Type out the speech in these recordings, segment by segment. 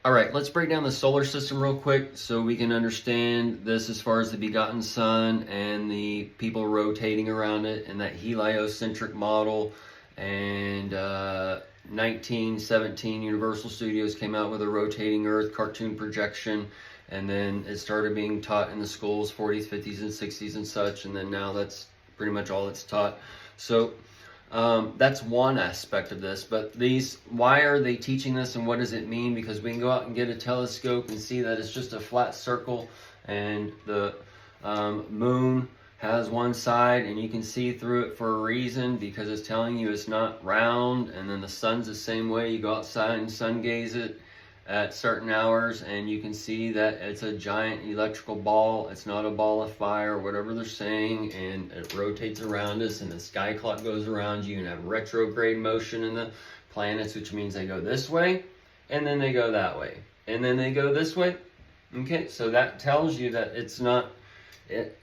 All right, let's break down the solar system real quick so we can understand this as far as the begotten sun and the people rotating around it and that heliocentric model. And 1917 Universal Studios came out with a rotating Earth cartoon projection, and then it started being taught in the schools 40s, 50s, and 60s and such, and then now that's pretty much all it's taught. So that's one aspect of this, but why are they teaching this and what does it mean? Because we can go out and get a telescope and see that it's just a flat circle, and the moon has one side and you can see through it for a reason, because it's telling you it's not round. And then the sun's the same way. You go outside and sun gaze it at certain hours and you can see that it's a giant electrical ball. It's not a ball of fire or whatever they're saying, and it rotates around us, and the sky clock goes around you, and have retrograde motion in the planets, which means they go this way and then they go that way and then they go this way. Okay, so that tells you that it's not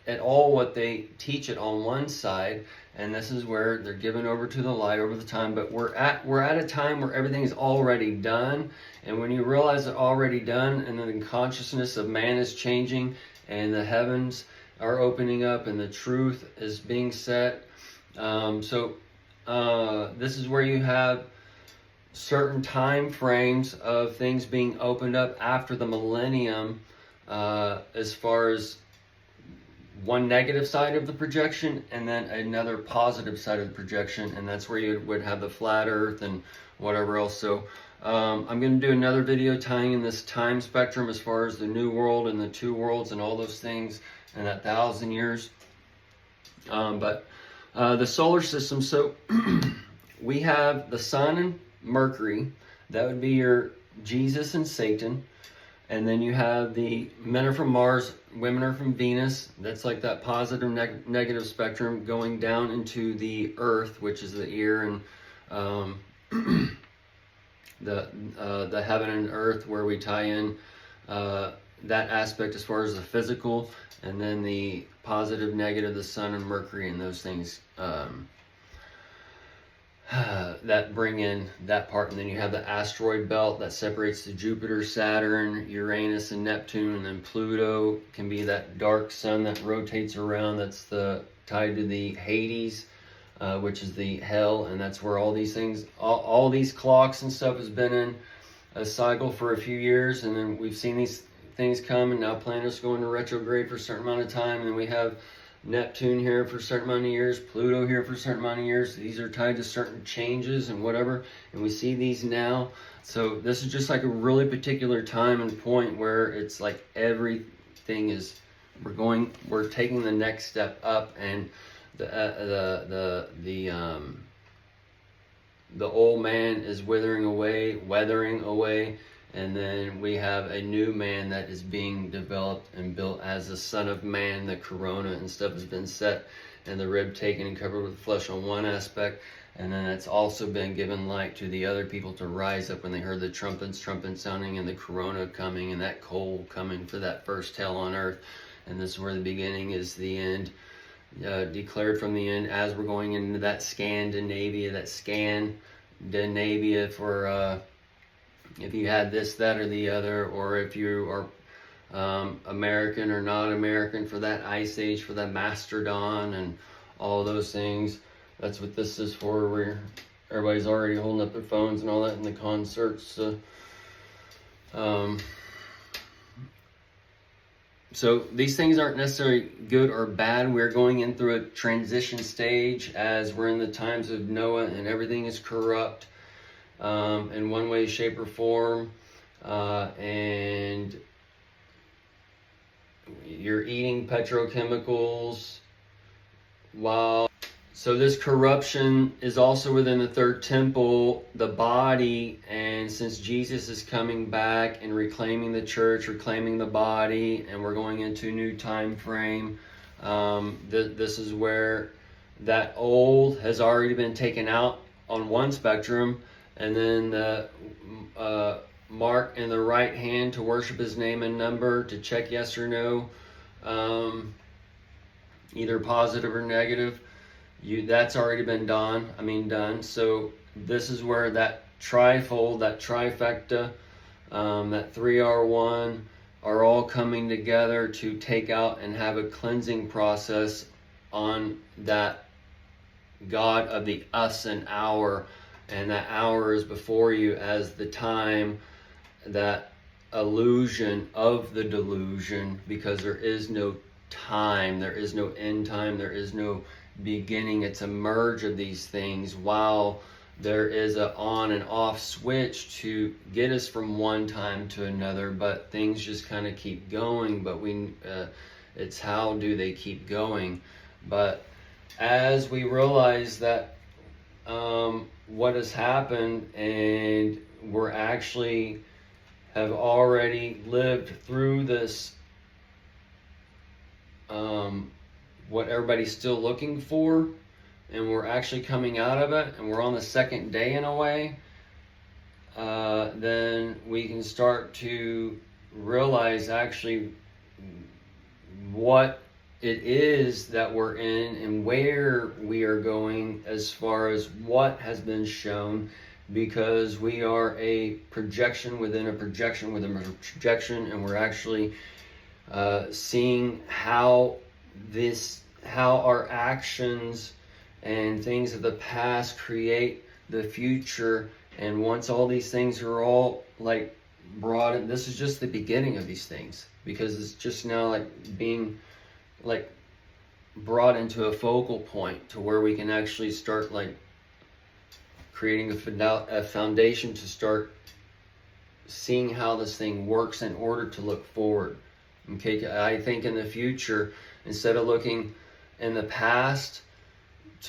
at all what they teach it on one side, and this is where they're given over to the light over the time. But we're at a time where everything is already done, and when you realize it's already done, and then the consciousness of man is changing, and the heavens are opening up, and the truth is being set. This is where you have certain time frames of things being opened up after the millennium, as far as one negative side of the projection and then another positive side of the projection, and that's where you would have the flat earth and whatever else. So I'm going to do another video tying in this time spectrum as far as the new world and the two worlds and all those things and that 1,000 years. The solar system, so we have the sun and Mercury. That would be your Jesus and Satan. And then you have the men are from Mars, women are from Venus. That's like that positive negative spectrum going down into the Earth, which is the ear, and the heaven and earth, where we tie in that aspect as far as the physical, and then the positive negative, the sun and Mercury, and those things that bring in that part. And then you have the asteroid belt that separates the Jupiter, Saturn, Uranus, and Neptune. And then Pluto can be that dark sun that rotates around. That's tied to the Hades, which is the hell. And that's where all these things, all these clocks and stuff has been in a cycle for a few years. And then we've seen these things come, and now planets go into retrograde for a certain amount of time. And then we have Neptune here for a certain amount of years, Pluto here for a certain amount of years. These are tied to certain changes and whatever, and we see these now. So this is just like a really particular time and point where it's like everything is, we're taking the next step up, and the old man is weathering away. And then we have a new man that is being developed and built as the Son of Man. The corona and stuff has been set, and the rib taken and covered with flesh on one aspect. And then it's also been given light to the other people to rise up when they heard the trumpet sounding, and the corona coming, and that coal coming for that first hell on earth. And this is where the beginning is the end, declared from the end, as we're going into that Scandinavia for if you had this, that, or the other, or if you are American or not American, for that ice age, for that mastodon and all those things. That's what this is for, where everybody's already holding up their phones and all that in the concerts. So these things aren't necessarily good or bad. We're going in through a transition stage as we're in the times of Noah, and everything is corrupt in one way, shape, or form, and you're eating petrochemicals so this corruption is also within the third temple, the body. And since Jesus is coming back and reclaiming the church, reclaiming the body, and we're going into a new time frame, this is where that old has already been taken out on one spectrum, and then the mark in the right hand to worship his name and number, to check yes or no, either positive or negative, that's already been done. So this is where that trifold, that trifecta that 3R1 are all coming together to take out and have a cleansing process on that God of the us and our, and that hour is before you as the time, that illusion of the delusion, because there is no time, there is no end time, there is no beginning. It's a merge of these things, while there is a on and off switch to get us from one time to another, but things just kind of keep going. But it's how do they keep going? But as we realize that what has happened, and we're actually have already lived through this, what everybody's still looking for, and we're actually coming out of it, and we're on the second day in a way, then we can start to realize actually what it is that we're in and where we are going as far as what has been shown, because we are a projection within a projection within a projection, and we're actually seeing how our actions and things of the past create the future. And once all these things are all like brought in, this is just the beginning of these things, because it's just now like being like brought into a focal point to where we can actually start like creating a foundation to start seeing how this thing works in order to look forward. Okay, I think in the future, instead of looking in the past,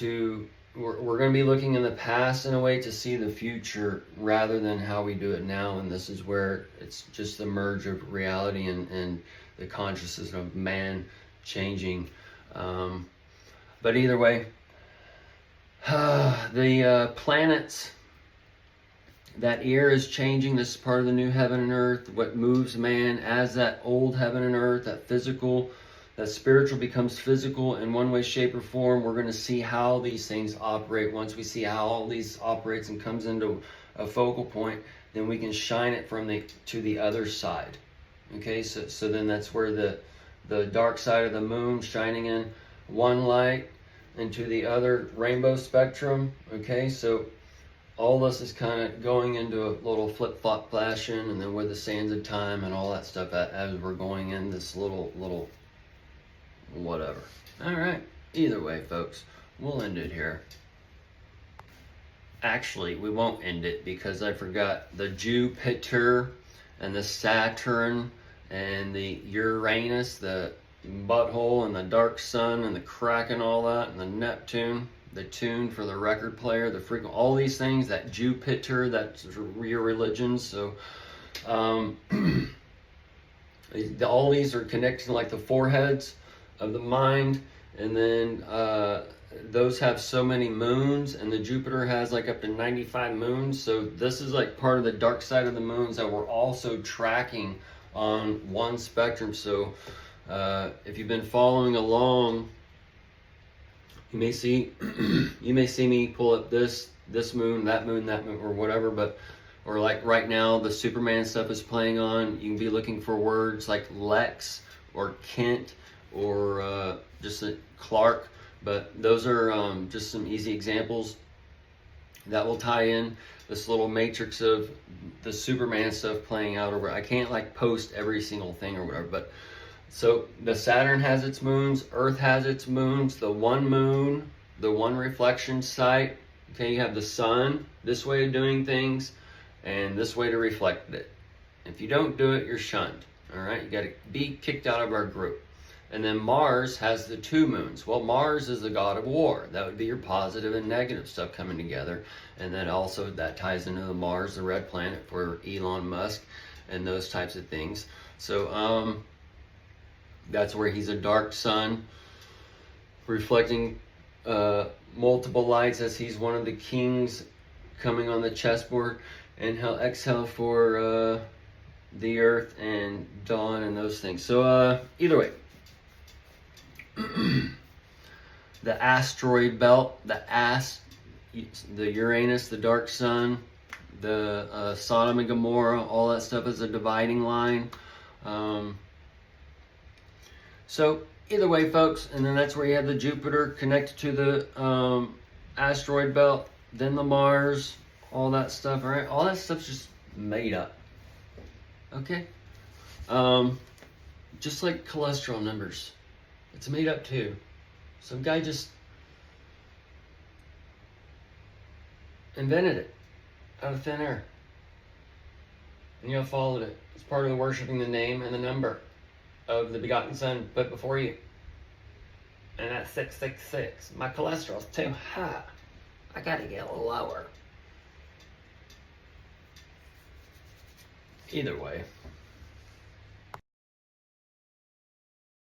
we're going to be looking in the past in a way to see the future rather than how we do it now. And this is where it's just the merge of reality and the consciousness of man changing. But either way, the planets, that ear is changing. This is part of the new heaven and earth. What moves man as that old heaven and earth, that physical, that spiritual becomes physical in one way, shape, or form. We're going to see how these things operate. Once we see how all these operates and comes into a focal point, then we can shine it to the other side. Okay, so then that's where the dark side of the moon shining in one light into the other rainbow spectrum. Okay, so all this is kind of going into a little flip-flop flashing, and then with the sands of time and all that stuff as we're going in this little whatever. All right, either way, folks, we'll end it here. Actually, we won't end it, because I forgot the Jupiter and the Saturn and the Uranus, the butthole and the dark sun and the crack and all that, and the Neptune, the tune for the record player, the frequent, all these things, that Jupiter, that's your religion. So all these are connected to like the foreheads of the mind, and then those have so many moons, and the Jupiter has like up to 95 moons. So this is like part of the dark side of the moons that we're also tracking on one spectrum. So if you've been following along, you may see me pull up this moon, that moon, or whatever. But or like right now, the Superman stuff is playing on. You can be looking for words like Lex or Kent or just Clark. But those are just some easy examples that will tie in this little matrix of the Superman stuff playing out. Or I can't like post every single thing or whatever, but so the Saturn has its moons, Earth has its moons, the one moon, the one reflection site. Okay, you have the sun, this way of doing things, and this way to reflect it. If you don't do it, you're shunned. All right, you got to be kicked out of our group. And then Mars has the two moons. Well, Mars is the god of war. That would be your positive and negative stuff coming together. And then also that ties into the Mars, the red planet for Elon Musk and those types of things. So that's where he's a dark sun reflecting multiple lights, as he's one of the kings coming on the chessboard. And he'll exhale for the earth and dawn and those things. So either way, the asteroid belt, the Uranus, the dark sun, the Sodom and Gomorrah, all that stuff is a dividing line. So either way, folks, and then that's where you have the Jupiter connected to the asteroid belt, then the Mars, all that stuff, all right? All that stuff's just made up, okay? Just like cholesterol numbers, it's made up too. Some guy just invented it out of thin air, and you have followed it. It's part of the worshiping the name and the number of the begotten Son put before you. And that's 666. My cholesterol's too high. I gotta get lower. Either way.